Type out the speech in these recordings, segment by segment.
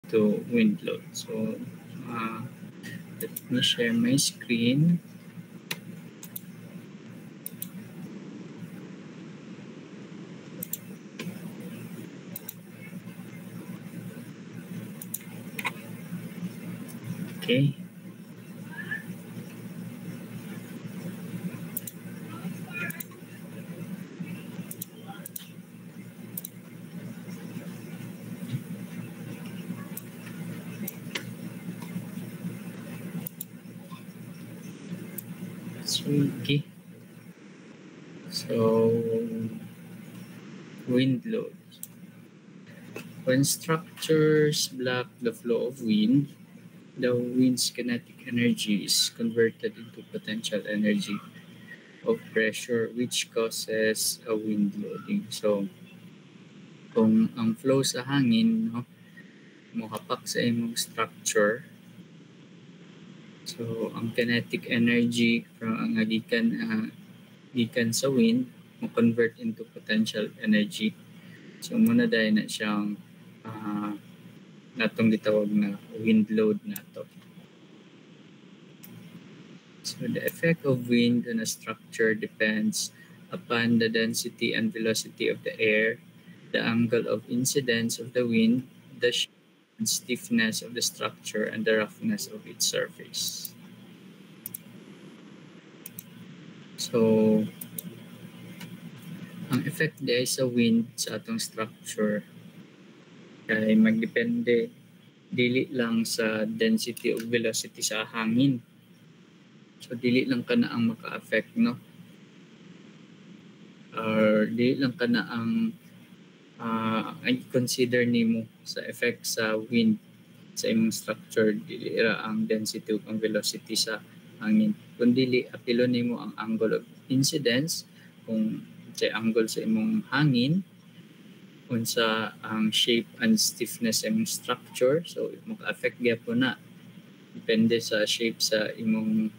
to wind load. So let me share my screen. Okay. Okay. So wind load. When structures block the flow of wind, the wind's kinetic energy is converted into potential energy of pressure, which causes a wind loading. So kung ang flow sa hangin, no, mohapak sa imong structure, so ang kinetic energy from ang gikan sa wind mo convert into potential energy. So muna dahil na siyang natong gitawag na wind load nato. So the effect of wind on a structure depends upon the density and velocity of the air, the angle of incidence of the wind, the shape and stiffness of the structure, and the roughness of its surface. So, ang effect di sa wind sa atong structure kay magdepende dili lang sa density o velocity sa hangin. So, dili lang ka na ang maka-affect, no? Or dili lang ka na ang i-consider nimo sa effect sa wind sa imong structure, dili ra ang density o ang velocity sa hangin. Kung dili, apilo nimo ang angle of incidence, kung sa angle sa imong hangin, unsa ang shape and stiffness sa imong structure. So, maka-affect gyapon na. Depende sa shape sa imong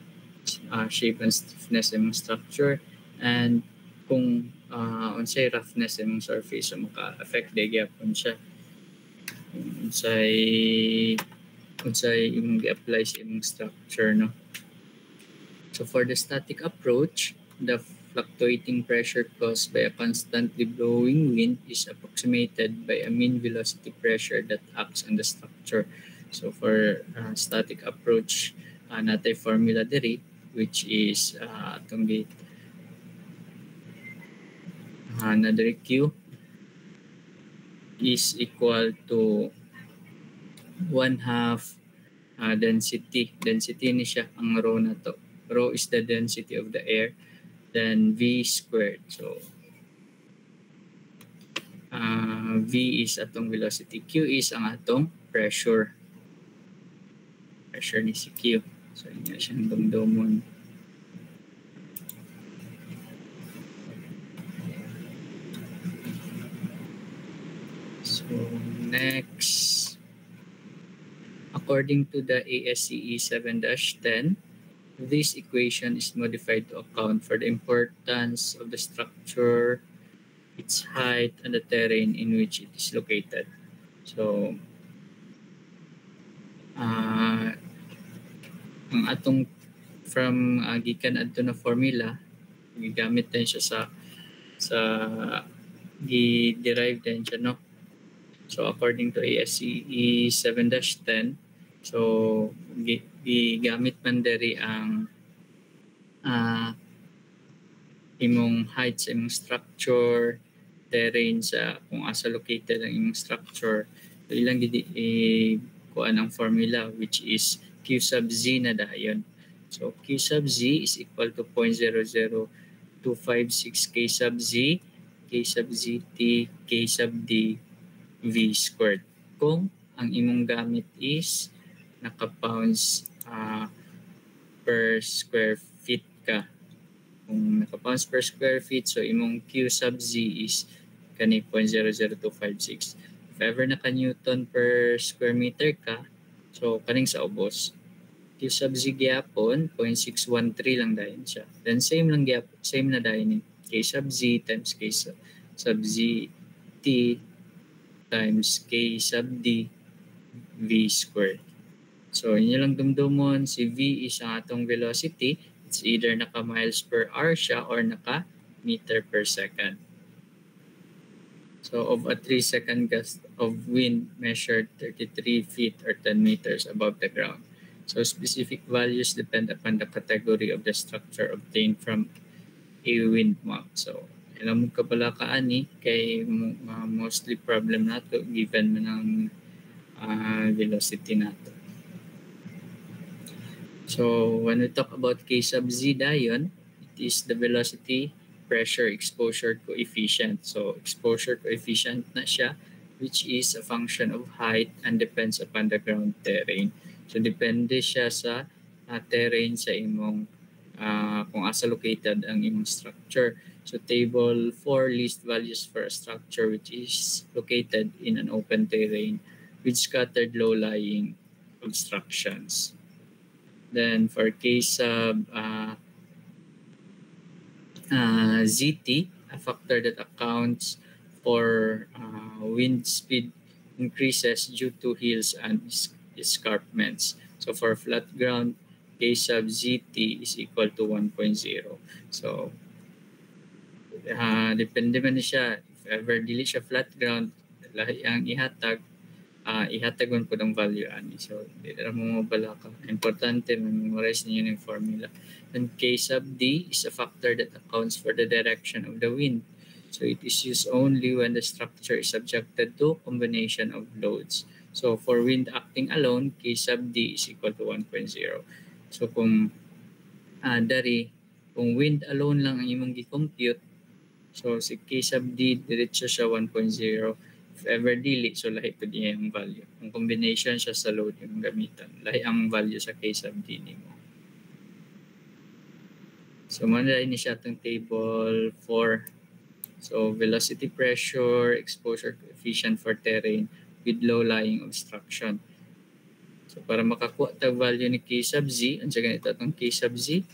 shape and stiffness sa imong structure, and kung unsay roughness sa imong surface, so maka-affect di gyapon siya. Unsay imong gi-apply sa imong structure, no? So for the static approach, the fluctuating pressure caused by a constantly blowing wind is approximated by a mean velocity pressure that acts on the structure. So for static approach, natay formula diri, which is atong another Q is equal to 1/2 density. Density ni siya ang rho na to. Rho is the density of the air, then V squared. So V is atong velocity, Q is ang atong pressure. Pressure ni si Q. So yun siyang dumdumon. So next, according to the ASCE 7-10, this equation is modified to account for the importance of the structure, its height, and the terrain in which it is located. So, ang atong from gikan adto na formula, gigamit din siya sa gi-derive din siya, no? So according to ASCE 7-10, so gigamit man diri ang imong height sa imong structure, terrain sa kung asa located ang imong structure. So ilang kuan ang formula, which is Q sub Z na dayon. So Q sub Z is equal to 0.00256 K sub Z, K sub ZT, K sub D, V squared. Kung ang imong gamit is naka-pounds per square feet ka. Kung naka-pounds per square feet, so imong Q sub Z is kani 0.00256. If ever naka-Newton per square meter ka, so kaning sa ubos, Q sub Z gyapon 0.613 lang dayon siya. Then same na dayon ni K sub Z times K sub Z T times K sub D v squared. So, inyo lang dumdumon, si v is ang atong velocity. It's either naka miles per hour siya or naka meter per second. So, of a 3-second gust of wind measured 33 feet or 10 meters above the ground. So, specific values depend upon the category of the structure obtained from a wind map. So, alam mo ka pala kaani kay mostly problem nato given mo ng velocity nato. So, when we talk about K sub z dayon, it is the velocity pressure exposure coefficient. So, exposure coefficient na siya, which is a function of height and depends upon the ground terrain. So, depende siya sa terrain sa imong kung asa located ang imong structure. So, table 4 list values for a structure which is located in an open terrain with scattered low-lying obstructions. Then for case of ZT, a factor that accounts for wind speed increases due to hills and escarpments. So for flat ground, K sub ZT is equal to 1.0. So depende man siya. If ever dili siya flat ground, lahi ang ihatag, ihatagon po ng value ani. So, di na mo mabala ka. Importante, memorize niyo yung formula. And K sub D is a factor that accounts for the direction of the wind. So, it is used only when the structure is subjected to combination of loads. So, for wind acting alone, K sub D is equal to 1.0. So, kung kung wind alone lang ang imong gi-compute, so si K sub D, diretso siya 1.0. If ever dili, so lahi po niya yung value. Kung combination siya sa load yung gamitan, lahi ang value sa K sub D nimo. So, manalay ni siya itong table 4. So, velocity pressure, exposure coefficient for terrain with low-lying obstruction. So, para makakuha tag value ni K sub Z, ang sa ganito itong K sub Z,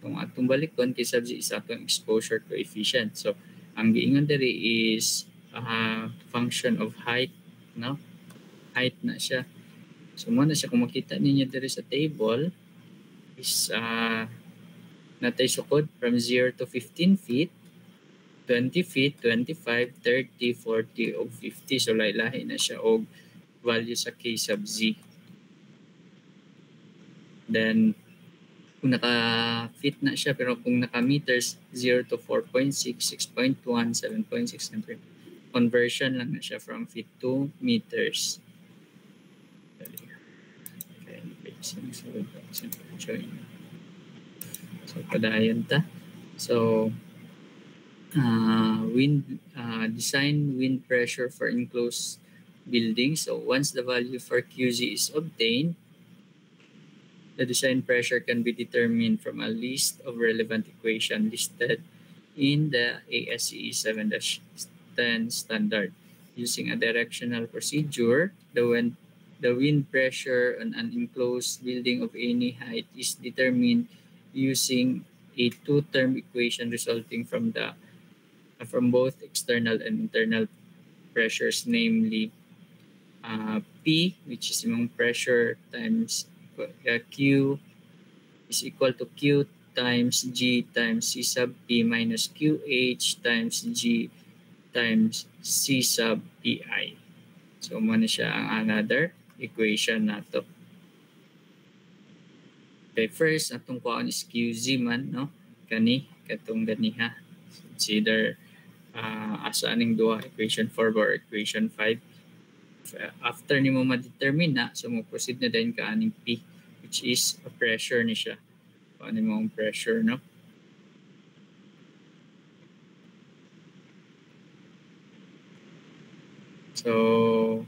kung atong balikon, K sub Z is atong exposure coefficient. So, ang giingon diri is function of height, no? Height na siya. So, muna siya, kung makita ninyo diri sa table, is natay sukod from 0 to 15 feet, 20 feet, 25, 30, 40, o 50. So, lahi-lahi na siya og value sa K sub Z. Then, kung naka-feet na siya, pero kung naka-meters, 0 to 4.6, 6.1, 7.6, conversion lang na siya from feet to meters. So, padayon ta. So, design wind pressure for enclosed buildings. So, once the value for QZ is obtained, the design pressure can be determined from a list of relevant equations listed in the ASCE 7-10 standard. Using a directional procedure, the wind pressure on an enclosed building of any height is determined using a two-term equation resulting from both external and internal pressures, namely P, which is imong pressure, times Q is equal to Q times G times C sub P minus QH times G times C sub PI. So, muna siya ang another equation nato. Okay, first, atong kuhaan is QZ man, no? Katong ganiha. It's either asa aning duha, equation 4 or equation 5. After nimo ma-determine na, so mo proceed na din ka aning P, which is a pressure ni siya. Paano mo ang pressure, no? So,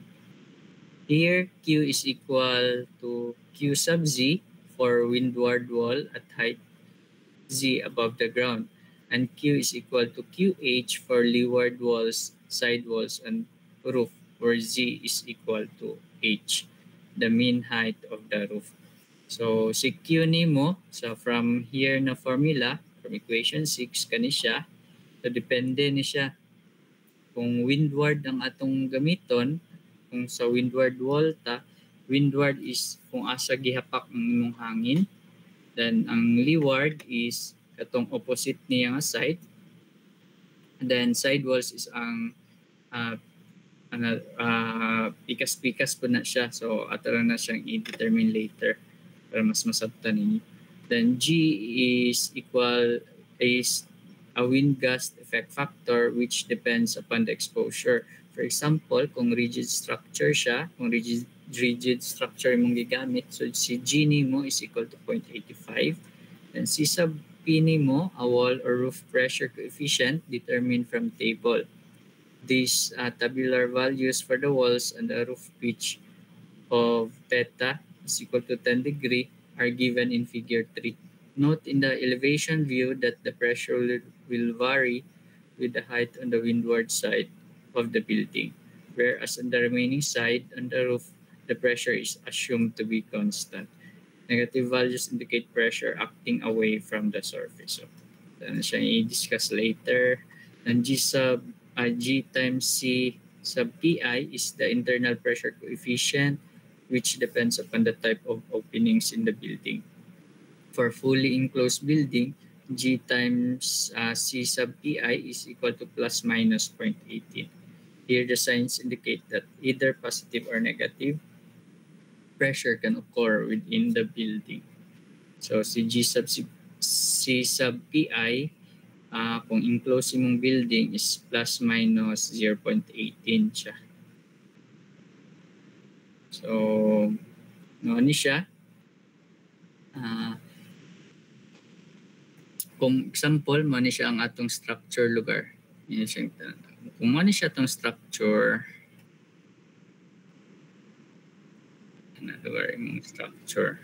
here, Q is equal to Q sub Z for windward wall at height Z above the ground. And Q is equal to QH for leeward walls, side walls, and roof, where Z is equal to H, the mean height of the roof. So, si Q nimo, so from here na formula, from equation 6, kani siya. So, depende ni siya kung windward ang atong gamiton, kung sa windward wall ta, Windward is kung asa gihapak ang imong hangin. Then ang leeward is katong opposite niya nga side. And then sidewalls is ang pikas-pikas po na siya. So ato lang na siyang i-determine later para mas masabtan ninyo. Then G is a wind gust effect factor which depends upon the exposure. For example, kung rigid structure siya, kung rigid structure mong gigamit, so si G nimo is equal to 0.85. Then C sub P nimo, a wall or roof pressure coefficient determined from table. These tabular values for the walls and the roof pitch of theta is equal to 10 degree are given in figure 3. Note in the elevation view that the pressure will vary with the height on the windward side of the building, whereas on the remaining side on the roof, the pressure is assumed to be constant. Negative values indicate pressure acting away from the surface. So, then siya i-discuss later. And G times C sub Pi is the internal pressure coefficient, which depends upon the type of openings in the building. For fully enclosed building, G times C sub Pi is equal to plus minus 0.18. Here the signs indicate that either positive or negative pressure can occur within the building. So si C sub Pi, kung enclosed mong building is plus minus 0.18 siya. So, ano siya? Kung example, mani siya ang atong structure lugar. Kung mani siya atong structure, lugar yung structure.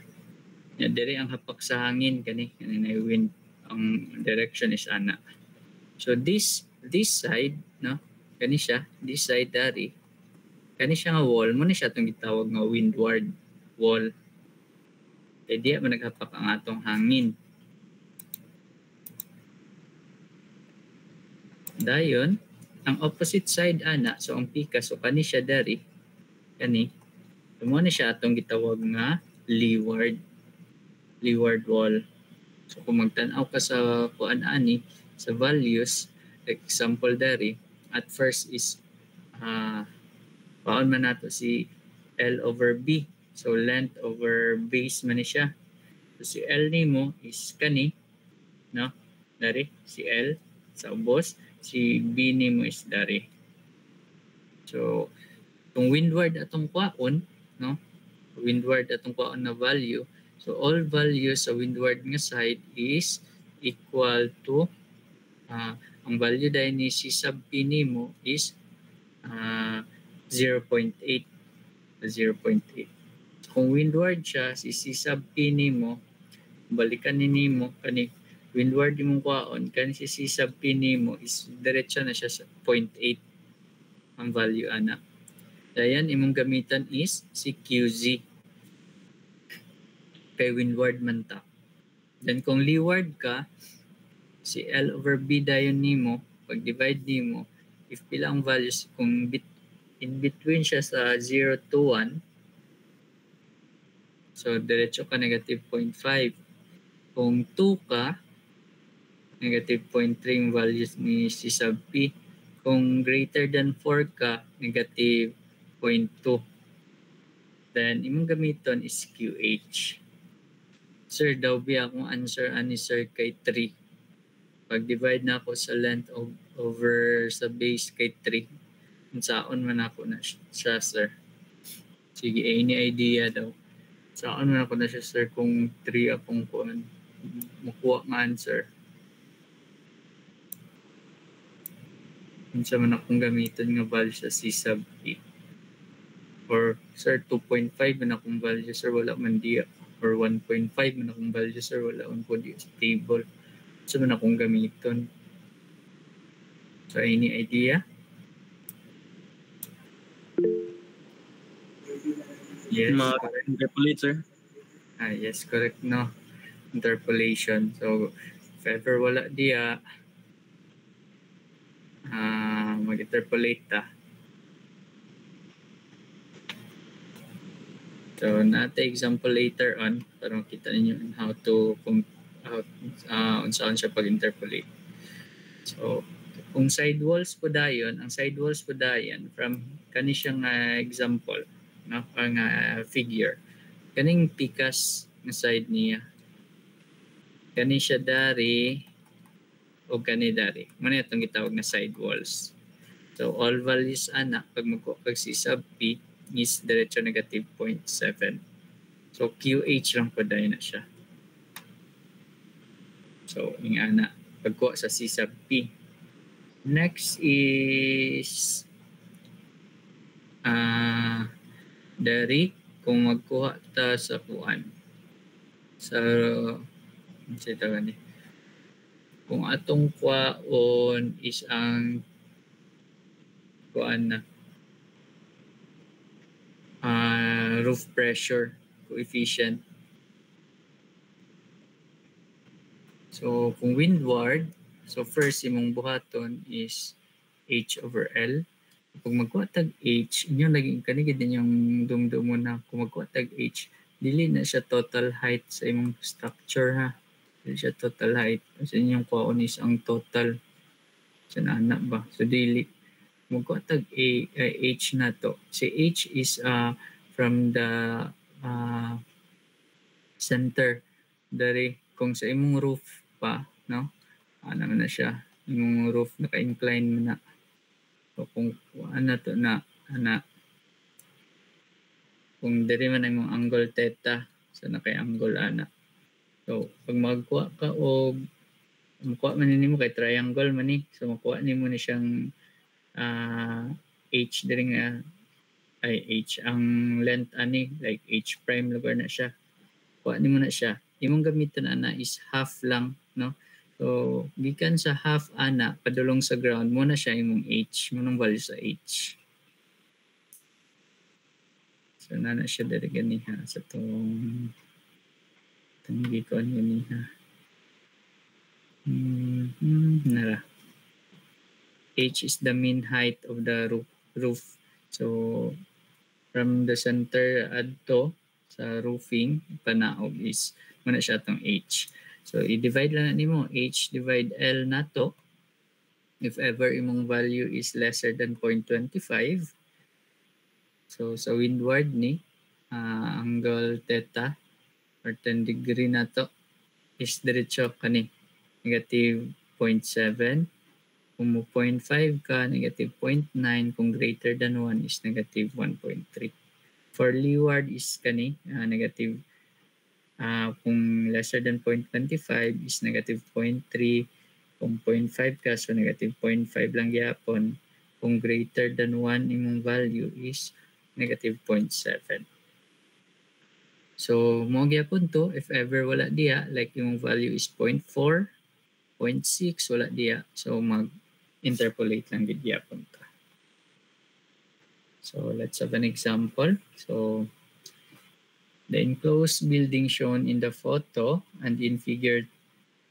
Diri ang hapak sa hangin kani na wind, ang direction is ana. So this side, no, kani siya, this side dari, kani siya nga wall, mo ni siya itong gitawag nga windward wall. Kaya diya man naghapak ang atong hangin. Dayon, ang opposite side ana, so ang pika, so kani siya dari, kani, so mo ni siya atong gitawag nga leeward wall. So kung magtanaw ka sa kuan ani, sa values, example dari, at first is paon man nato si L over B. So length over base man ni siya. So si L nimo is kani, no? Dari si L sa ubos, si B nimo is dari. So kung windward atong kwaon, no? Windward atong kwaon na value. So all values sa windward nga side is equal to ang value dahil ni C sub P nimo is 0.8. 0.8. Kung windward siya, si C sub P nimo, balikan ni nimo, kani windward imong kwaon, kani si C sub P nimo is diretso na siya sa 0.8 ang value ana. Dayan imong gamitan is si QZ. Kay windward man ta. Then kung leeward ka, si L over B dayon nimo, pag divide nimo, if pila ang values, kung in between siya sa 0 to 1, so diretso ka negative 0.5. Kung 2 ka, negative 0.3 yung values ni C sub P. Kung greater than 4 ka, negative 0.2. Then imong gamiton is QH. Sir, daw biya akong answer ani sir kay 3. Pag-divide na ako sa length over sa base kay 3. Saon man ako na siya, sir. Sige, any idea daw. Saon man ako na siya, sir, kung 3 akong kuhan. Makuha nga answer. Unsa man akong gamiton nga value sa C sub P. Or, sir, 2.5 man akong value, sir, wala man diya. Or 1.5 man akong value, sir, wala man po diya sa table. Unsa man akong gamiton. So, any idea? Yes. Interpolate, sir. Yes, correct, no? Interpolation. So, if ever wala diya, mag-interpolate ta. So, So nata example later on para makita ninyo on how to unsaon siya pag-interpolate. So kung side walls po dayon, ang side walls po dayon from kani siyang example, no, ang figure. Kaning pikas nga side niya. Kani siya dari o kani dari. Muna itong gitawag na side walls. So all values ana pag magkuha kag C sub P is diretso negative 0.7. So QH lang po dayon na siya. So ing ana pagkuha sa C sub P. Next is dari kung magkuha ta sa kuan sa kung atong kuhaon is ang kuan na roof pressure coefficient. So kung windward, so first imong buhaton is H over L. Kung magkuha tag H, inyo naging kanigid din yung dumdum mo na kung magkuha tag H, dili na siya total height sa imong structure ha. Dili siya total height. Kasi inyong kuhaon is ang total. So naana ba? So dili. Magkuha tag H na to. Si H is from the center. Dari kung sa imong roof pa, no? Ano na siya. Imong roof naka-incline mo na. So kung ano to na kung diri man ang angle theta, so naka-angle ana. So pag magkuha ka og makuha man nimo kay triangle man ni, so makuha nimo ni siyang H diri nga ay H ang length ani like H prime lugar na siya. Kuha nimo na siya. Imong gamiton ana is half lang, no? So, gikan sa half ana padulong sa ground mo na siya imong H, mo nang value sa H. So, na siya diri ganiha sa tong tanggi ko ganiha. Nara. H is the mean height of the roof. So, from the center adto sa roofing, panaog is muna siya tong H. So, i-divide lang na nimo H divide L na to. If ever imong value is lesser than 0.25. So, sa windward ni, angle theta or 10 degree na to is diretso kani negative 0.7. Kung 0.5 ka, negative 0.9. Kung greater than 1 is negative 1.3. For leeward is kani negative kung lesser than 0.25 is negative 0.3. Kung 0.5 ka, so negative 0.5 lang gyapon. Kung greater than 1 imong value is negative 0.7. So mo gyapon to if ever wala diya like imong value is 0.4, 0.6 wala diya. So mag-interpolate lang gid gyapon to. So let's have an example. So the enclosed building shown in the photo and in figure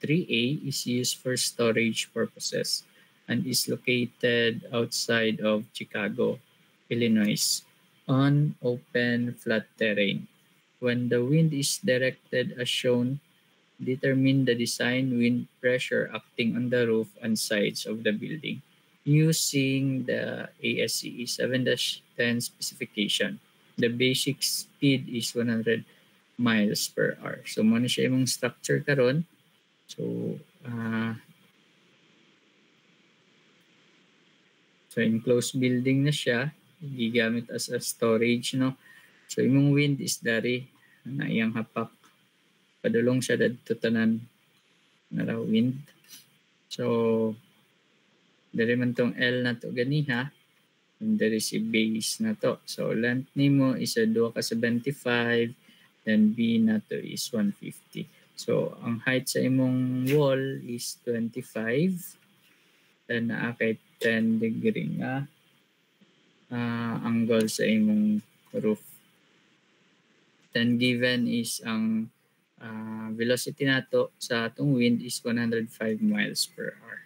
3A is used for storage purposes and is located outside of Chicago, Illinois, on open flat terrain. When the wind is directed as shown, determine the design wind pressure acting on the roof and sides of the building using the ASCE 7-10 specification. The basic speed is 100 miles per hour. So, muna siya imong structure karon. So, enclosed building na siya. Gigamit as a storage, no? So, imong wind is dari na iyang hapak. Padulong siya dadto tanan na wind. So, dari man tong L na to ganiha. And there is a base na to. So, length nimo is 2.75. Then B na to is 150. So, ang height sa imong wall is 25. Then, kay 10 degree nga angle sa imong roof. Then, given is ang velocity nato sa atong wind is 105 miles per hour.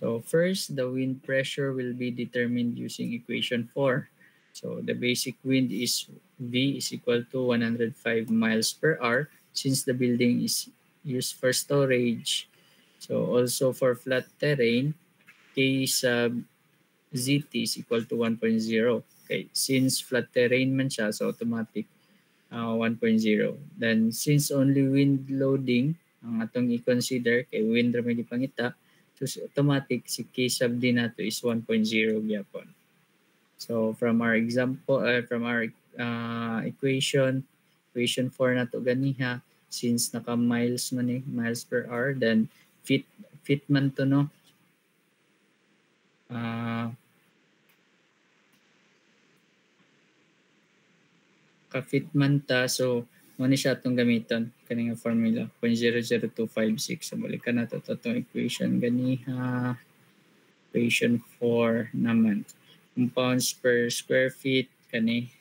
So first, the wind pressure will be determined using equation 4. So the basic wind is V is equal to 105 miles per hour since the building is used for storage. So also for flat terrain, K sub ZT is equal to 1.0. Okay, since flat terrain man siya, so automatic 1.0. Then since only wind loading ang atong i-consider kay wind ra may pangita, so automatic si K sub D nato is 1.0 gyapon. So from our example, from our equation 4 nato ganiha, since naka miles man miles per hour, then feet man to no. Ka-fit man ta, so muna siya itong gamiton kaning formula 0.00256. So balik ka na ito itong equation ganiha. Equation 4 naman, kung pounds per square feet kani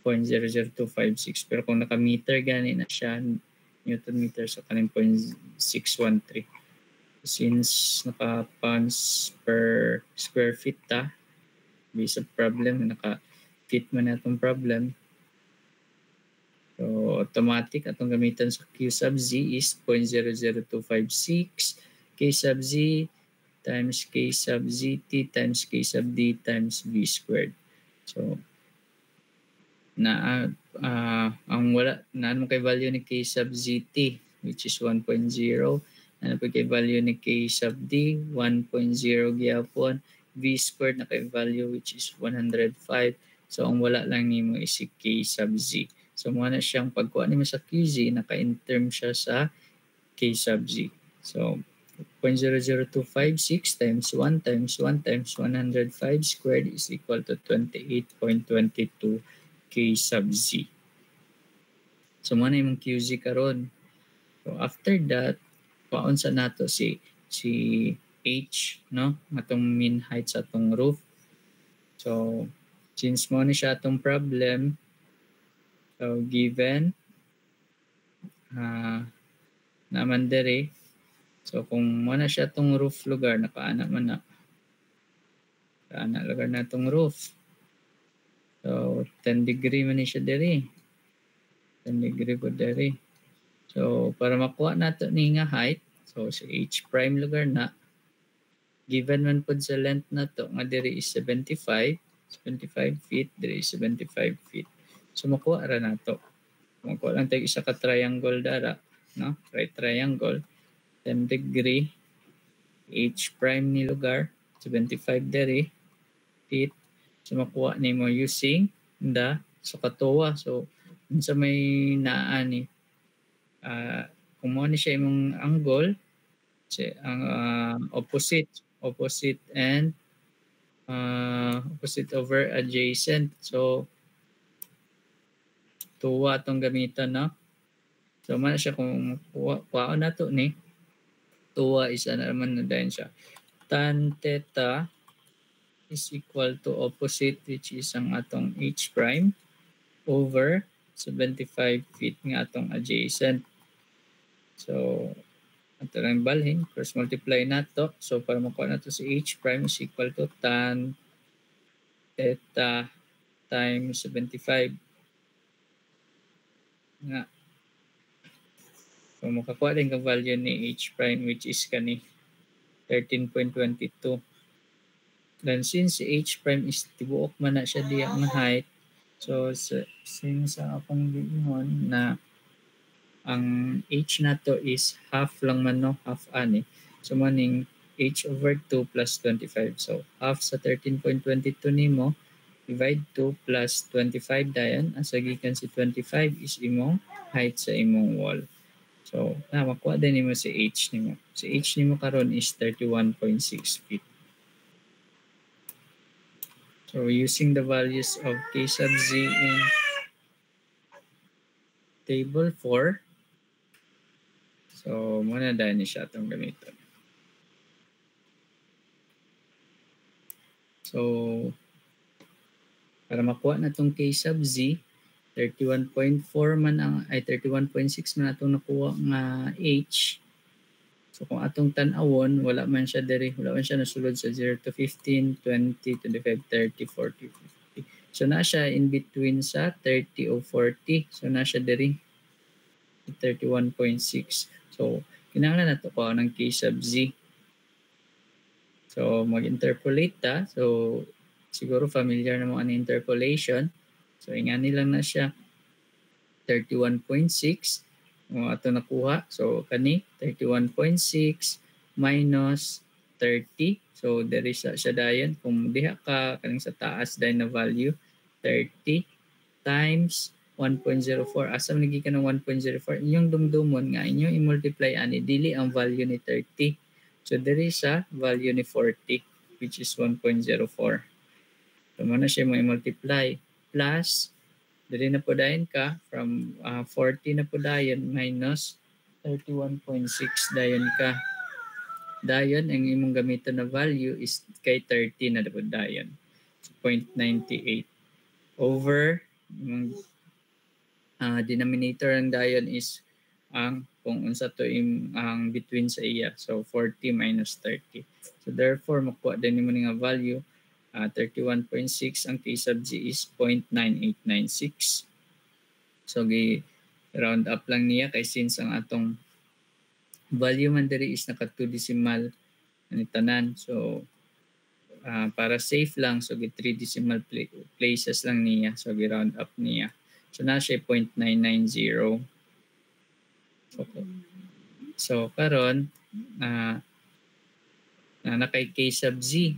0.00256, pero kung naka-meter gani na siya Newton meter, so kaning 0.613. Since naka-pounds per square feet ta, based on problem naka-fit man na itong problem. So automatic atong gamitan sa Q sub Z is 0.00256 K sub Z times K sub ZT times K sub D times V squared. So ang wala na ano kay value ni K sub ZT which is 1.0, ano pa kay value ni K sub D 1.0 gyapon, V squared na kay value which is 105. So ang wala lang nimo is si K sub Z. So muna siyang pagkuha nimo sa QZ, naka-in-term siya sa K sub Z. So 0.00256 times 1 times 1 times 105 squared is equal to 28.22 K sub Z. So muna yung QZ karon. So after that, paon sa nato si H, no? Atong mean height sa atong roof. So since mo ni siya atong problem, so given naman dere, so kung mo na siya atong roof lugar, nakaana man na. Kaana lugar na atong roof. So 10 degree man ni siya dere. 10 degree po dere. So para makuha nato ni nga height, so si H prime lugar na, given man po sa length na to nga dere is 75 feet, dere is 75 feet. So makuha ra nato. Makuha lang tayo isa ka triangle dara, no? Right triangle, 10 degree, H prime ni lugar, 75 dere feet. So makuha nimo using the katuwa. So unsa may naa ni kung mo ni siya imong angle, ang opposite and opposite over adjacent. So tuwa tong gamiton, no? So man siya kung kuha na to ni tuwa is ano naman na dahil siya tan theta is equal to opposite which is ang atong H prime over 75 feet nga atong adjacent. So ato lang balhin, cross multiply nato. So para makuha nato si H prime is equal to tan theta times 75 nga. So makakuha din ang value ni H prime which is kani 13.22. Then since si H prime is tibuok man na siya diya ang height, so since akong giingon na ang H nato is half lang man, no, half ani. So maning H over 2 plus 25. So half sa 13.22 nimo divide 2 plus 25 dayon, as gikan si 25 is imong height sa imong wall. So makuha din nimo si H nimo. Si H nimo karon is 31.6 feet. So using the values of K sub Z in table 4, so muna dahil ni siya itong gamiton. So para makuha na itong K sub Z, 31.4 man ang 31.6 man atong nakuha nga H. So kung atong tan-awon, wala man siya diri, wala man siya nasulod sa 0 to 15, 20, 25, 30, 40, 50. So na siya in between sa 30 o 40. So na siya diri 31.6. So kinahanglan nato ko ng k sub z. So mag-interpolate ta. So siguro familiar na mo ang interpolation. So ingani lang na siya 31.6 ato nakuha. So kani 31.6 minus 30. So there is siya dayon kung diha ka kaning sa taas dayon na value 30 times 1.04. Asa man ka ng 1.04? Inyong dumdumon nga inyo i-multiply ani dili ang value ni 30. So there is a value ni 40 which is 1.04. So mo na siya mo i-multiply plus dili na po dayon ka from 40 na po dayon minus 31.6 dayon ka. Dayon ang imong gamiton na value is kay 30 na po dayon. So 0.98 over denominator ang dayon is ang kung unsa to ang between sa iya. So 40 minus 30. So therefore makuha din nimo nga value 31.6 ang k sub z is 0.9896. So gi round up lang niya kay since ang atong value man diri is naka 2 decimal ani tanan. So para safe lang so gi 3 decimal places lang niya. So gi round up niya. So na siya 0.990. Okay. So karon na kay k sub z.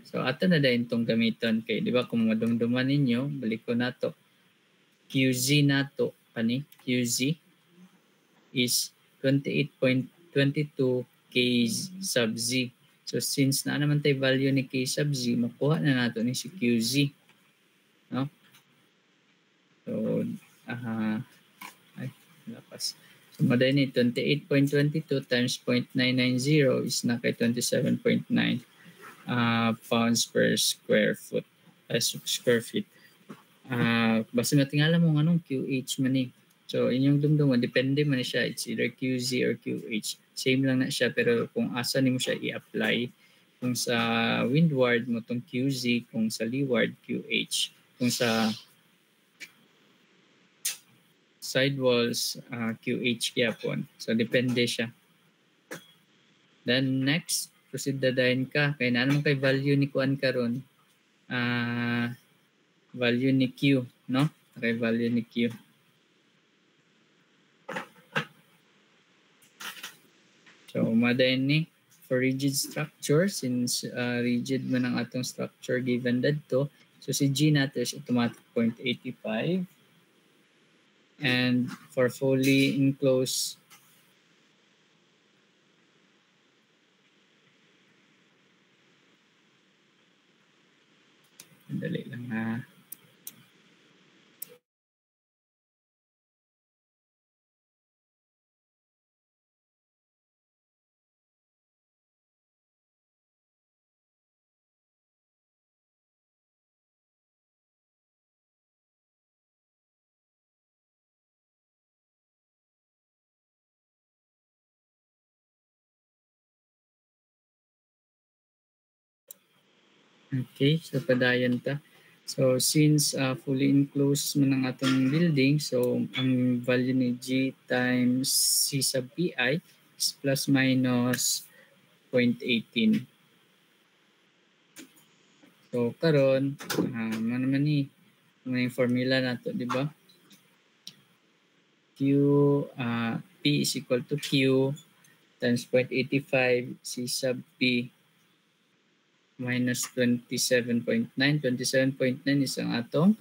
So ato na dayon tong gamiton kay di ba kung madumduman ninyo balik ko nato QZ nato kani QZ is 28.22 k sub z. So since na naman tay value ni k sub z makuha na nato ni si QZ, no? So ay lapas. So maday ni 28.22 times 0.990 is na kay 27.9 pounds per square foot. Square feet. Basta matingala mo anong QH man ni. So inyong dumduman depende man siya, it's either QZ or QH. Same lang na siya pero kung asa nimo siya i-apply, kung sa windward mo tong QZ, kung sa leeward QH, kung sa sidewalls QH gyapon. So depende siya. Then next, proceed dadayon ka kay naman kay value ni kuan karon. Value ni Q, no? Okay, value ni Q. So madayon ni for rigid structure since rigid man ang atong structure given dadto. So si G natin is automatic 0.85. And for fully enclosed dali lang ha. Okay, so padayon ta. So since fully enclosed man ang atong building, so ang value ni G times C sub PI is plus minus 0.18. So karon man ni may formula nato, di ba? Q P is equal to Q times 0.85 C sub P minus 27.9. 27.9 is ang atong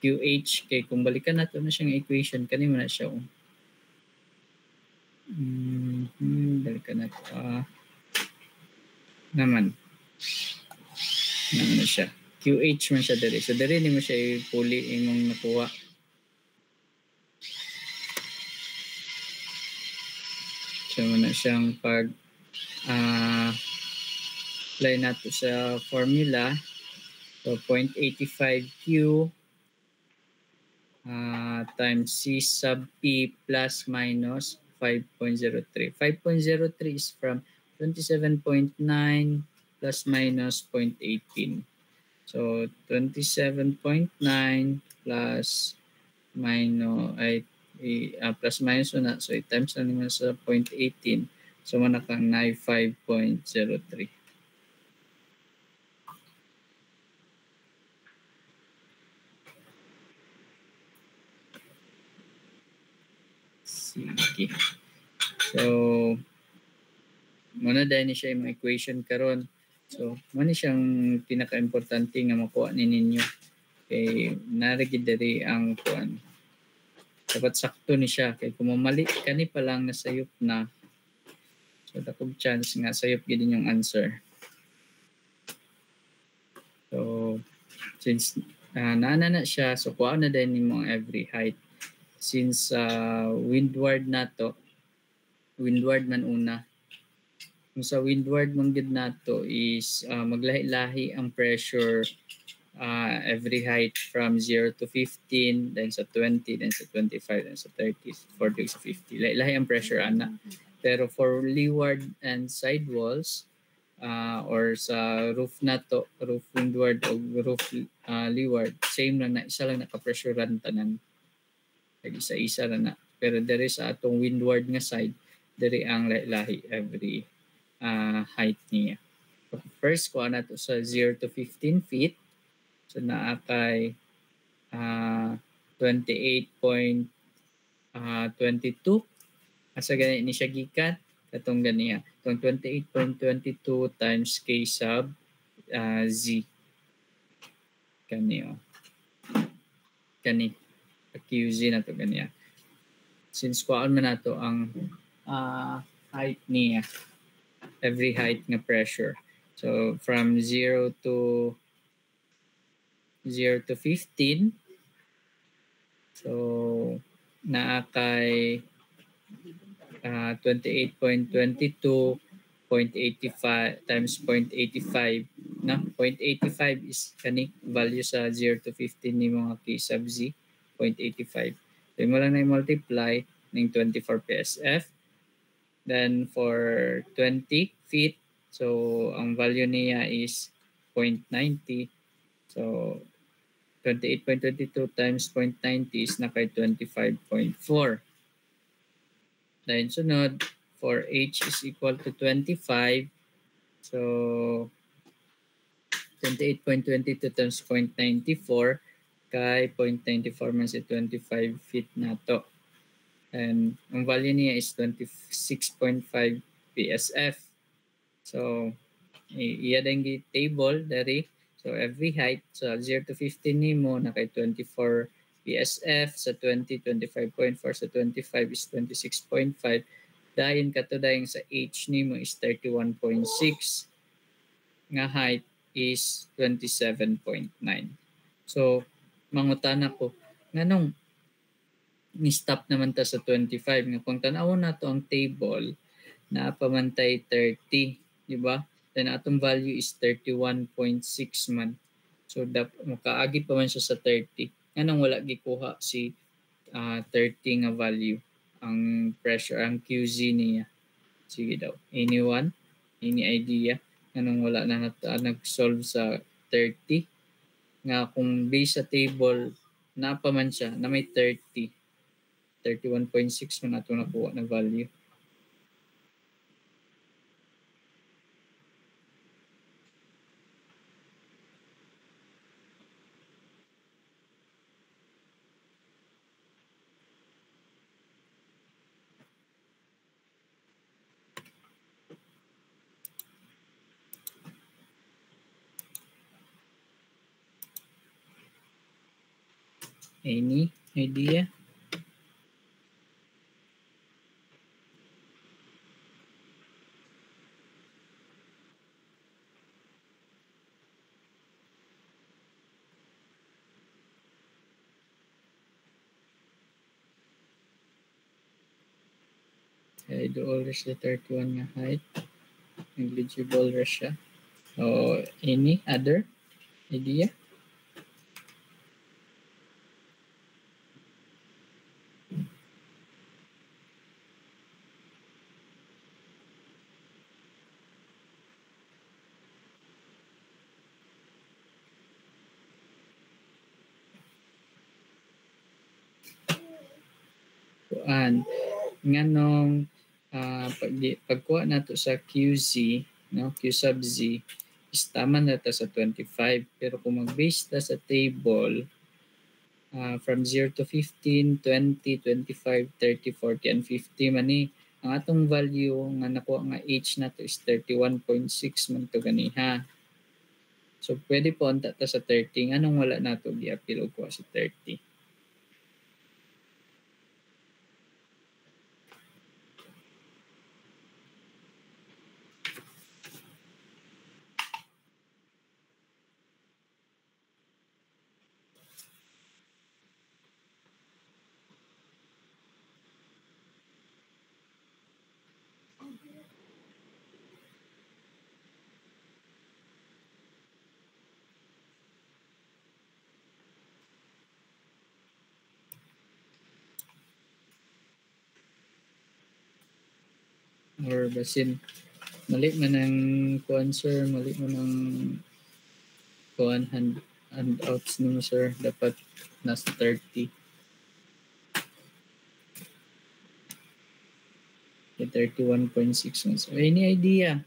QH. Kay kung balikan nato na siyang equation, kanimo na siya. Balikan nato. Naman na siya. QH man siya dali. So dali ni mo siya i-fully imong nakuha. So na siyang pag apply nato sa formula. So 0.85Q times C sub P plus minus 5.03. 5.03 is from 27.9 plus minus 0.18. So 27.9 plus plus minus na. So i-times na naman sa 0.18. So manakang 95.03. Sige. So muna dahil ni siya yung equation karon. So muna siyang pinaka-importante nga makuha ni ninyo. Kay narigid diri ang kuan. Dapat sakto ni siya kay kung mamali kani pa lang nasayop na. So dakog chance nga sayop gid yung answer. So since naana na siya, so kuha na din nimo ang every height. Since windward nato, windward man una. Kung sa windward man gid nato is maglahi-lahi ang pressure every height from 0 to 15, then sa 20, then sa 25, then sa 30, 40, sa 50. Lahi ang pressure ana. Pero for leeward and side walls, or sa roof nato, roof windward o roof leeward, same na isa lang naka-pressurean tanan. Isa-isa na. Pero dere sa atong windward nga side, dere ang lahi every height niya. So first, kuha na to sa 0 to 15 feet. So naa kay 28.22. Asa gani ni siya gikan? Katong ganiya. Itong 28.22 times K sub Z. Kani o. Kani. QZ na to ganiya. Since kuhaan man nato ang height niya. Every height nga pressure. So from 0 to 15. So naa kay 28.22 0.85 times 0.85 na 0.85 is kani value sa 0 to 15 ni mga K sub Z 0.85. So mo lang na i-multiply ng 24 PSF. Then for 20 feet, so ang value niya is 0.90. So 28.22 times 0.90 is na kay 25.4. Then sunod, for H is equal to 25. So 28.22 times 0.94 kay 0.94 man si 25 feet na to. And ang value niya is 26.5 PSF. So iya din table dari. So every height sa 0 to 15 nimo na kay 24 PSF, sa 20 25.4, sa 25 is 26.5. Dayon kato dayon sa H nimo is 31.6. Nga height is 27.9. So mangutana ko nganong ni-stop naman ta sa 25 nga kung tan-awon nato ang table na pamantay 30, di ba? Then atong value is 31.6 man. So makaagi pa man siya sa 30. Anong wala gikuha si 30 nga value ang pressure ang QZ niya. Sige daw. Anyone? Any idea? Anong wala na nag-solve sa 30? Nga kung base sa table na pa man siya na may 30. 31.6 man ato nakuha na value. Any idea? I do always the 31 nga height. Negligible ra siya. O any other idea? kuan nganong pagkuha nato sa QZ, no, Q sub Z is tama na ta sa 25, pero kung mag-base ta sa table from 0 to 15, 20, 25, 30, 40, and 50 man ni ang atong value nga nakuha nga H nato is 31.6 man to ganiha. So pwede po unta ta sa 30, anong wala nato gi-appeal og kuha sa 30. Or basin mali man ang kuan sir, mali man ang kuan handouts nimo sir, dapat nasa 30. Okay, 31.6 months. So, any idea?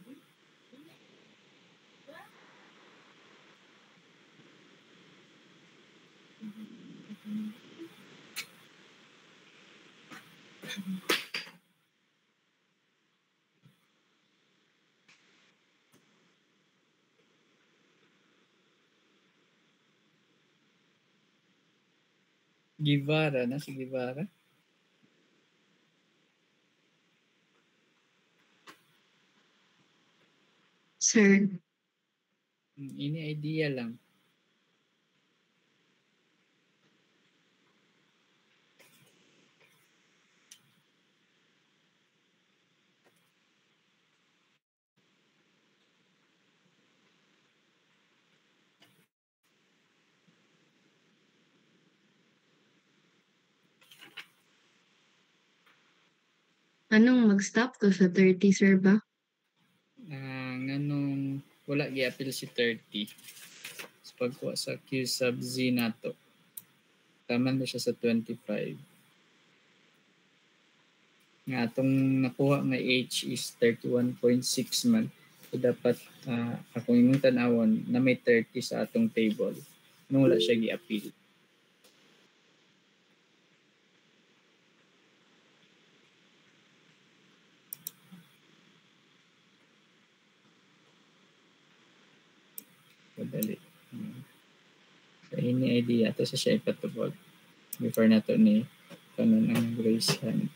Guevara na si Guevara. Sir, Ini idea lang. anong mag-stop to sa 30, sir ba? Nganong wala gi-appeal si 30. So pagkuha sa Q sub Z nato, tama na siya sa 25. Nga atong nakuha nga H is 31.6 man. So dapat akong imong tan-awon na may 30 sa atong table. Nung wala siya gi-appeal. Madali. So, ini idea. Ito sa siya ipatubog. Before nato ni kanon ang raise hand.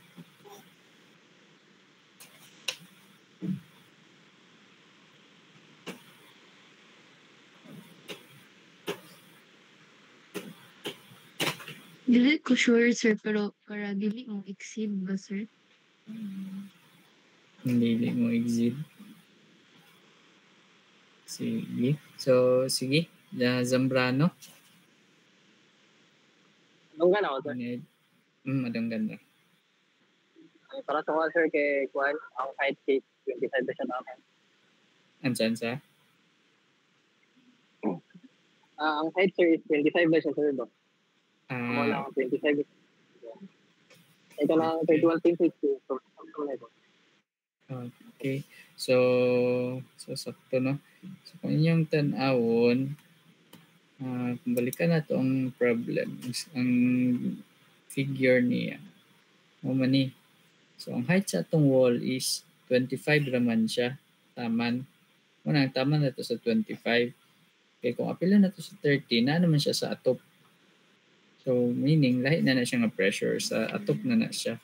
Dili ko sure, sir, pero para dili mo exceed ba, sir? Hindi mo exit. Sige. So, sige. Zambrano. Dunggan ako, sir. Madang ganda. Para sa mga sir kay Kwan, ang height case, 25 na siya naman. Ansan sa? Ang height sir is 25 na siya, sir. No? Wala akong 25. Ito lang, 31.60. So, okay. So sakto, no? So, kung inyong tan-awon, kung balikan na to ang problem, ang figure niya. Mani. So, ang height sa atong wall is 25 raman siya. Taman. Ang taman na to sa 25. Okay, kung apila na to sa 30, na naman siya sa atop. So, meaning, lahi na siya nga pressure. Sa atop na siya.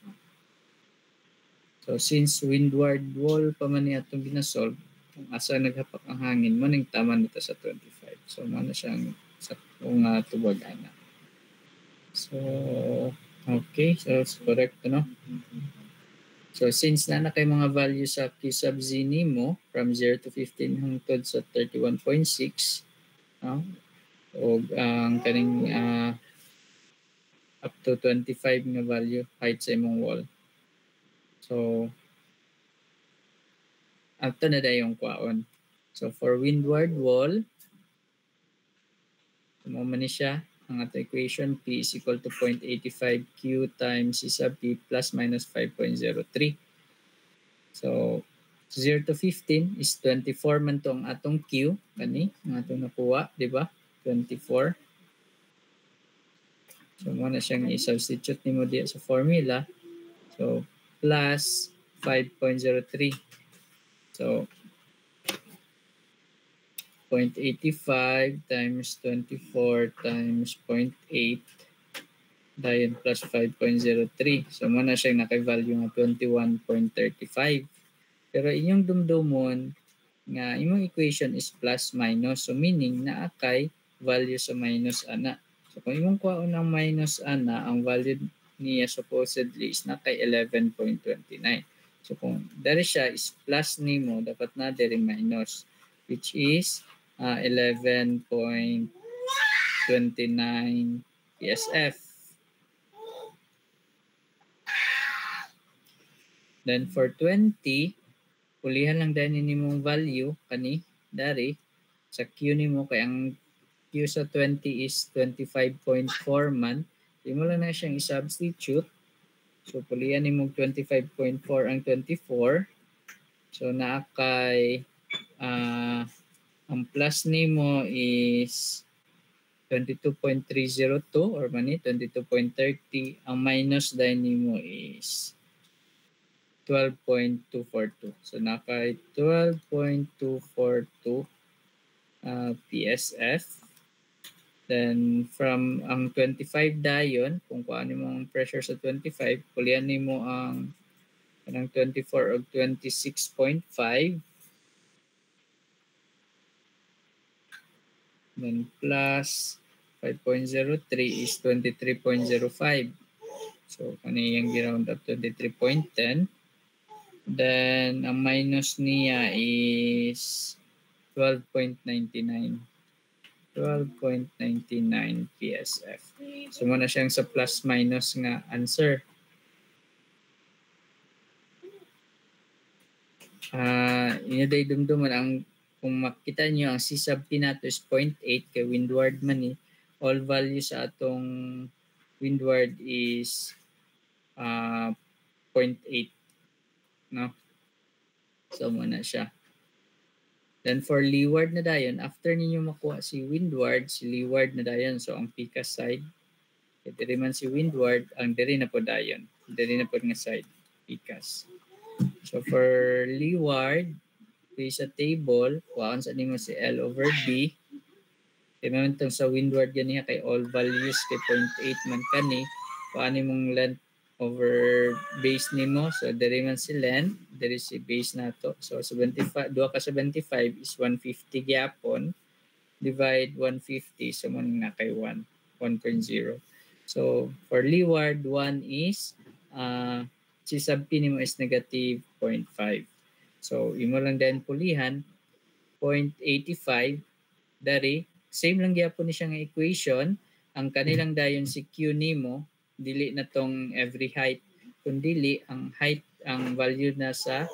So, since windward wall pa man niya itong ginasolve, kung asa naghapak ang hangin, maning tama nito sa 25. So, mana siyang sa kung tubagan na. So, okay. So, it's correct, no? So, since na kay mga value sa Q sub Z nimo from 0 to 15 hangtod sa 31.6, no? O ang kaning up to 25 nga value height sa imong wall. So, ato na dayong kwaon. So, for windward wall, mo man ni siya, ang ato equation P is equal to 0.85 Q times C sub P plus minus 5.03. So 0 to 15 is 24 man to ang atong Q kani ang atong nakuha, di ba? 24. So mo na siyang i-substitute nimo diya sa formula. So plus 5.03. So 0.85 times 24 times 0.8 dayon plus 5.03. So mo na siyang naka-value nga 21.35. Pero inyong dumdumon nga imong equation is plus minus. So meaning naa kay value sa minus ana. So kung imong kuhaon ang minus ana, ang value niya supposedly is na kay 11.29. So kung dari siya is plus nimo, dapat na dari minus, which is 11.29 PSF. Then for 20, pulihan lang dahil nimong value kani dari sa Q nimo kay ang Q sa 20 is 25.4 man. Di mo lang na siyang i-substitute. So pulihan nimong 25.4 ang 24. So naa kay ang plus nimo is 22.302 or mani 22.30. Ang minus dahil nimo is 12.242. So naka 12.242 PSF. Then from ang 25 dayon, kung paano mo ang pressure sa 25, pulian nimo ang 24 o 26.5. Then plus 5.03 is 23.05. So kaniyang gi-round up 23.10. Then ang minus niya is 12.99 PSF. So muna siyang sa plus minus nga answer. Inyo day dumduman ang kung makita nyo ang C sub P nato is 0.8 kay windward man ni. All value sa atong windward is 0.8. No? So muna siya. Then for leeward na dayon, after ninyo makuha si windward, si leeward na dayon. So ang PCAS side, diri man si windward, ang diri na po dayon. Diri na po nga side, PCAS. So for leeward, based sa table, kuhaan sa nimo si L over B. Kaya naman itong sa windward ganiya kay all values kay 0.8 man kani. Kuhaan nimong length over base nimo. So diri man si length, diri si base nato. So 75, 2 ka 75 is 150 gyapon. Divide 150 so mo na kay 1.0. So for leeward 1 is si sub P nimo is negative 0.5. So imo lang din pulihan 0.85 dari same lang gyapon ni siya nga equation. Ang kanilang dayon si Q nimo dili na tong every height kundi ang height ang value na sa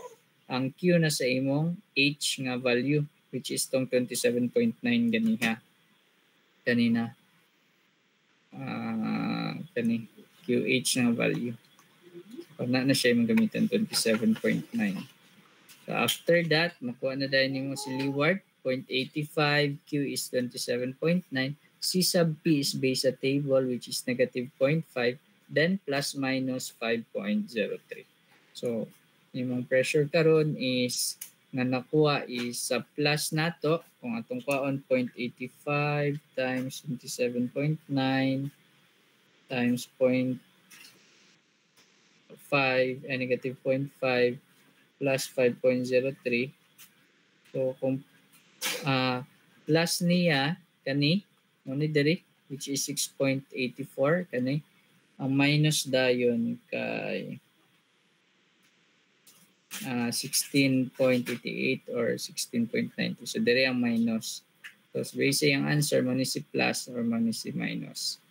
ang Q na sa imong H nga value which is tong 27.9 ganiha kanina kani QH nga value so, na siya imong gamitan 27.9. So after that makuha na dahil nimo si leeward 0.85, Q is 27.9, C sub P is based sa table which is negative 0.5, then plus minus 5.03. So, imong pressure karon is nga nakuha is sa plus nato kung atong kuhaon 0.85 times 27.9 times 0.5 negative 0.5 plus 5.03. So, kung plus niya kani mo ni diri which is 6.84 kani ang minus dayon kay 16.88 or 16.90 so diri ang minus so base ang answer mo ni si plus or mo ni si minus.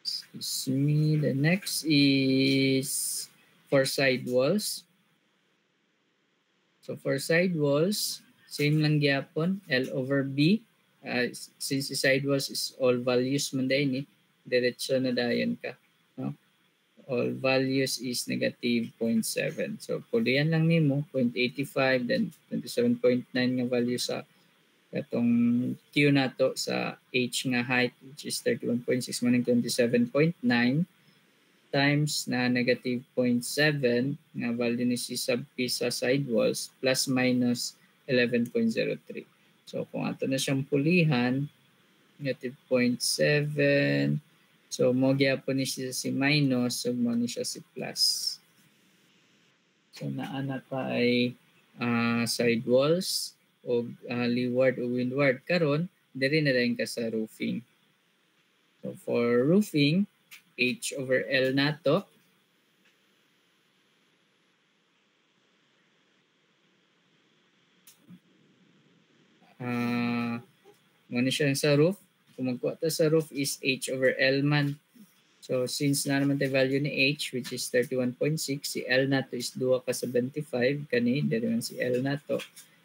Excuse me, the next is for side walls. So for side walls, same lang gyapon, L over B. Since si sidewalls is all values man dahil ni, diretso na dayon ka. No? All values is negative 0.7. So, pulihan lang nimo 0.85, then 27.9 nga value sa katong Q nato sa H nga height, which is 31.6, maning 27.9 times na negative 0.7 nga value ni C sub P sa sidewalls plus minus 11.03. So kung ato na siyang pulihan, negative 0.7, so mo gyapon ni siya si minus, so mo ni siya si plus. So naana pa ay sidewalls o leeward o windward. Karon diri na rin ka sa roofing. So for roofing, H over L nato. Muna siya sa roof. Kung magkuha ta sa roof is H over L man. So since na naman tayo value ni H, which is 31.6, si L nato is 2 ka 75 kani, dili man si L nato.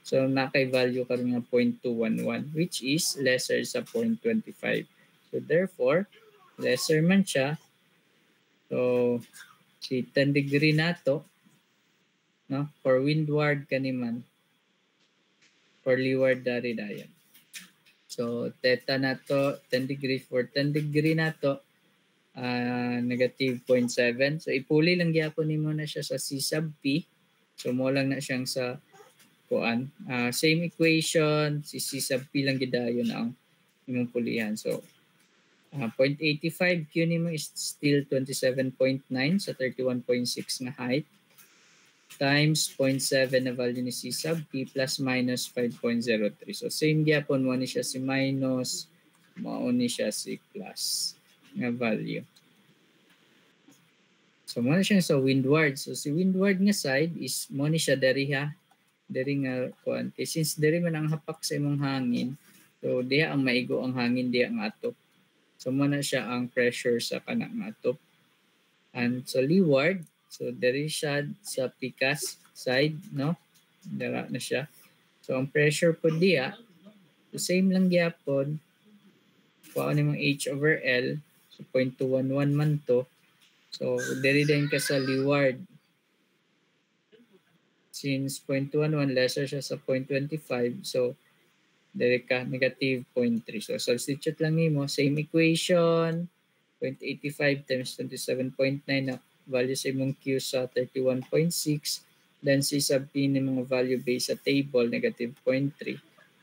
So nakay value karon nga 0.211, which is lesser sa 0.25. So therefore, lesser man siya. So si 10 degree nato, no, for windward kaniman, for leeward dari dayon. So theta nato 10 degree, for 10 degree nato negative 0.7. So ipuli lang gyapon nimo na siya sa C sub P. So mo lang na siyang sa kuan. Same equation, si C sub P lang gidayon ang imong pulihan. So 0.85 Q nimo is still 27.9 sa 31.6 nga height times 0.7 na value ni C sub P plus minus 5.03. So same gyapon mo ni siya si minus, mao ni siya si plus nga value. So mo na siya sa windward. So si windward nga side is mo ni siya diri ha. Diri nga kuan. Since diri man ang hapak sa imong hangin, so diha ang maigo ang hangin, diha ang atop. So mo na siya ang pressure sa kanang atop. And so leeward, so diri siya sa pikas side, no? Dara na siya. So ang pressure po diya, so same lang gyapon. Kuha ni mong H over L, so 0.211 man to. So diri din ka sa leeward. Since 0.211 lesser siya sa 0.25, so diri ka negative 0.3. So substitute lang nimo, same equation, 0.85 times 27.9 na value sa imong Q sa 31.6, then C sub P ni mga value based sa table, negative 0.3,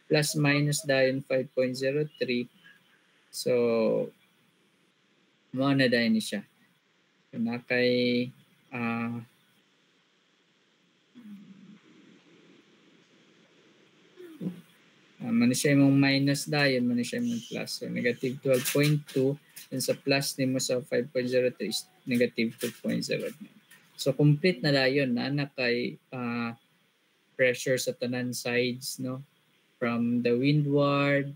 plus minus dayon 5.03. So mo na dayon ni siya. So nakay man siya mong minus dayon, man siya mong plus. So negative 12.2, then sa plus nimo sa 5.03 is negative 2.09. So complete na dayon na nakay pressure sa tanan sides, no, from the windward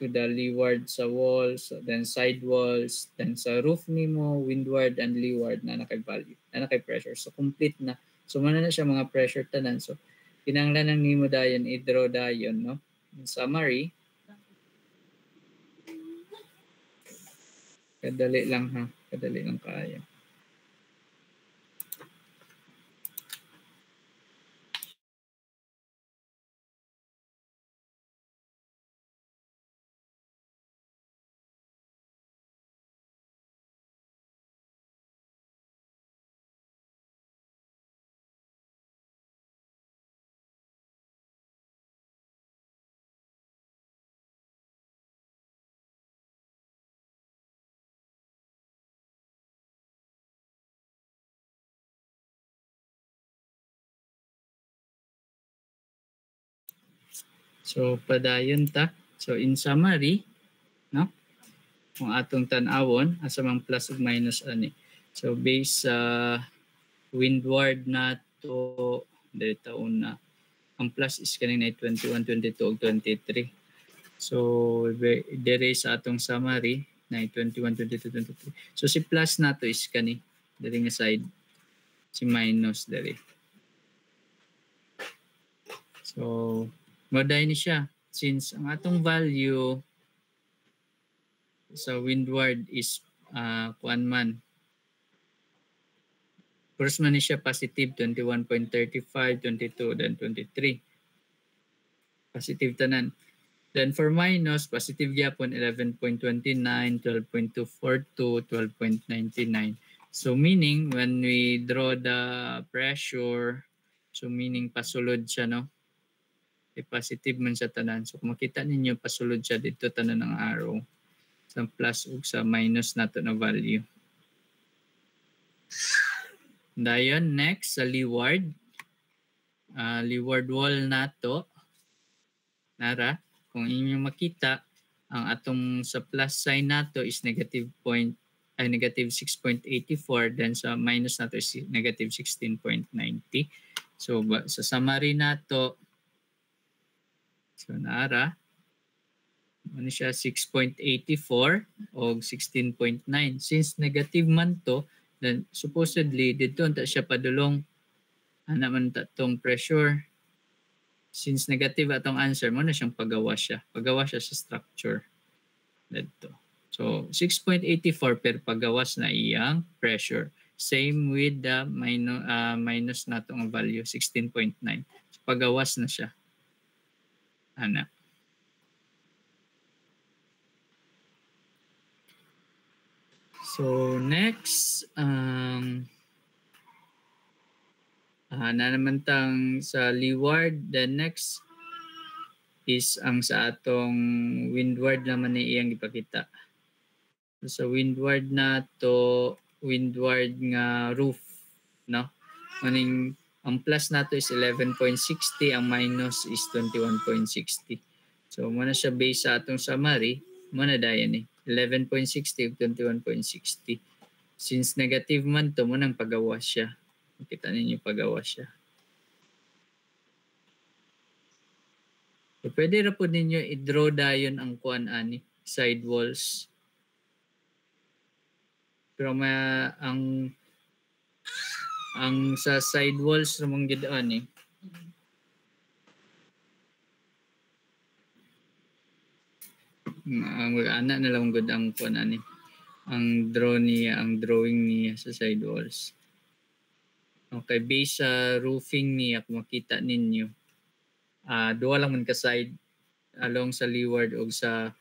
to the leeward sa walls, then side walls, then sa roof nimo windward and leeward na nakay value, na nakay pressure. So complete na. So man na siya mga pressure tanan. So kinahanglan nimo dayon i-draw dayon, no? In summary, kadali lang ha, kadali lang kaya. So padayon ta. So in summary, no? Kung atong tan-awon asa mang plus ug minus ani. So based sa windward nato dito una, ang plus is kaning 21, 22 ug 23. So dere sa atong summary na 21, 22, 23. So si plus nato is kani diri nga side, si minus diri. So maday ni siya. since ang atong value sa windward is kuan man. First man siya positive 21.35, 22, then 23. Positive tanan. Then for minus, positive gyapon 11.29, 12.242, 12.99. So meaning when we draw the pressure, so meaning pasulod siya, no? Positive man sa tanan. So kung makita ninyo pasulod siya dito tanan ng arrow sa plus ug sa minus nato na value. Dayon next sa leeward. Leeward wall nato. Nara, kung inyo makita ang atong sa plus sign nato is negative 6.84, then sa minus nato is negative 16.90. So sa summary nato, so nara ano siya 6.84 o 16.9. Since negative man to, then supposedly dito ta siya padulong ana man ta tong pressure. Since negative atong answer mo na siyang pagawa siya sa structure dito. So 6.84 per pagawas na iyang pressure. Same with the minus natong value 16.9. So, pagawas na siya. Ana. So next na naman tang sa leeward. The next is ang sa atong windward naman ni iyang ipakita. So, sa windward na to, windward nga roof, no? Maning ang plus nato is 11.60, ang minus is 21.60. So muna siya base sa atong summary, muna dayan eh 11.60 ug 21.60. Since negative man to, munang pagawas siya. Kita ninyo pagawas siya. So, pwede ra po ninyo i-draw dayon ang kuan ani side walls. Pero ang sa side walls ramong gid ani ang ana na lang gud ang kuan ani ang drawing niya sa side walls. Okay, base sa roofing niya kung makita ninyo. Duha lang man ka side along sa leeward o sa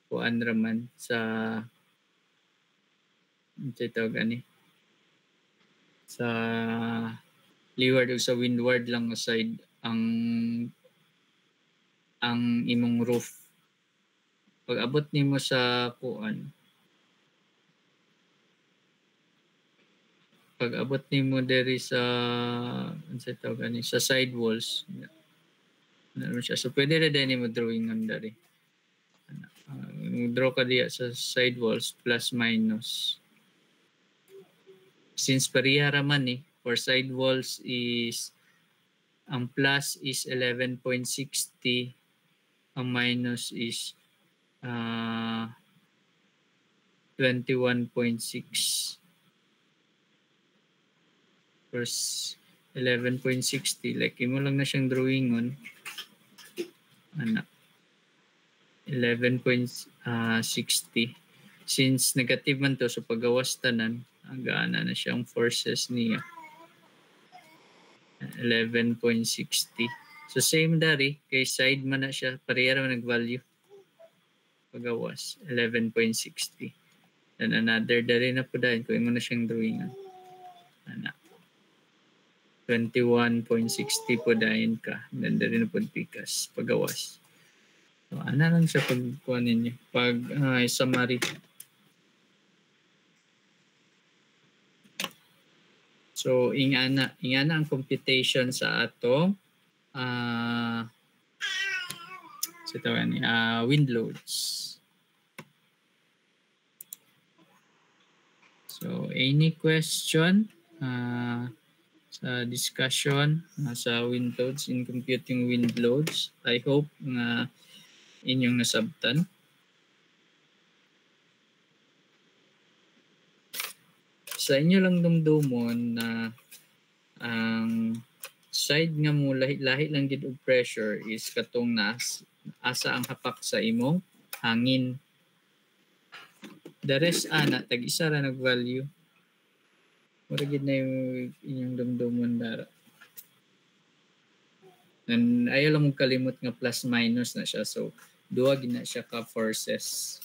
kuan raman sa ito gani sa leeward o sa windward lang na side ang imong roof. Pag abot nimo sa kuan, pag abot nimo diri sa sa side walls, ano siya. So pwede ra din mo drawing on dari. Draw ka diya sa side walls plus minus. Since pareha ra man for side walls is ang plus is 11.60, ang minus is 21.6. First 11.60, like imo lang na siyang drawing on. 11.60. Since negative man to, so pagawas tanan, agana na siyang forces niya. 11.60. So same dari, kay side man na siya, pareha man nag-value. Pagawas, 11.60. Then another dari na po dahil, kung imo na siyang drawing. 21.60 po dahil ka. Then dari na po pikas, pagawas. So, ana lang siya pagkuha ninyo. Pag summary. So, ingana ang computation sa atong wind loads. So, any question sa discussion sa wind loads in computing wind loads? I hope na inyong nasabtan. Sa inyo lang dumdumon na ang side nga mo lahi lang gid og pressure is katong asa ang hapak sa imong hangin. The rest ana tag isa ra nag-value. Mura gid na yung inyong dumdumon dara. And ayaw lang mong kalimot nga plus minus na siya. So, duwa gid na siya ka forces.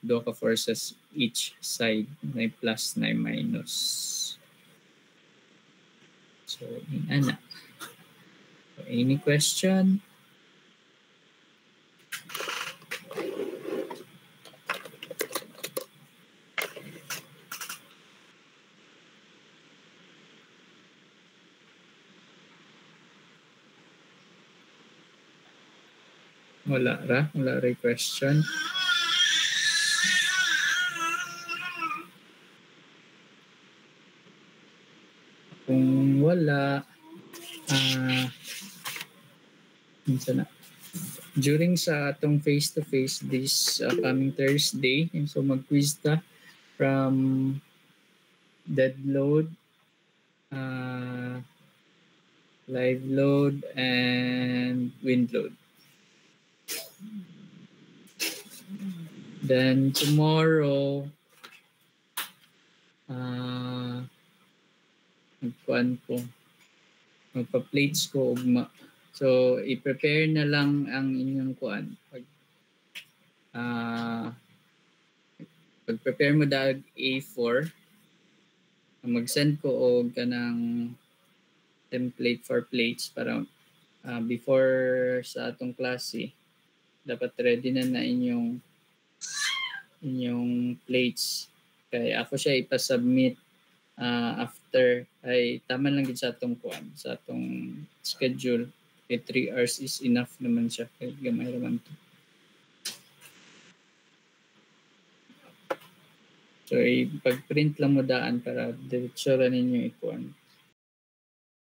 Duwa ka forces each side. Na plus na minus. So, ana. So, any question? Wala ra question. Kung wala, minsan na. During sa atong face-to-face this coming Thursday, so mag-quiz ta from dead load, live load, and wind load. Then tomorrow, magpa-plates ko ugma. So, i-prepare na lang ang inyong kuan. Pag-prepare mo dag A4, mag-send ko og kanang template for plates para before sa atong klase, dapat ready na inyong plates. Kaya ako siya ipasubmit after ay tama lang gid sa atong kuan, sa atong schedule. 3 hours is enough naman siya. Kaya gamay naman to. So pag-print lang mo daan para diretso ra ninyo ikuan.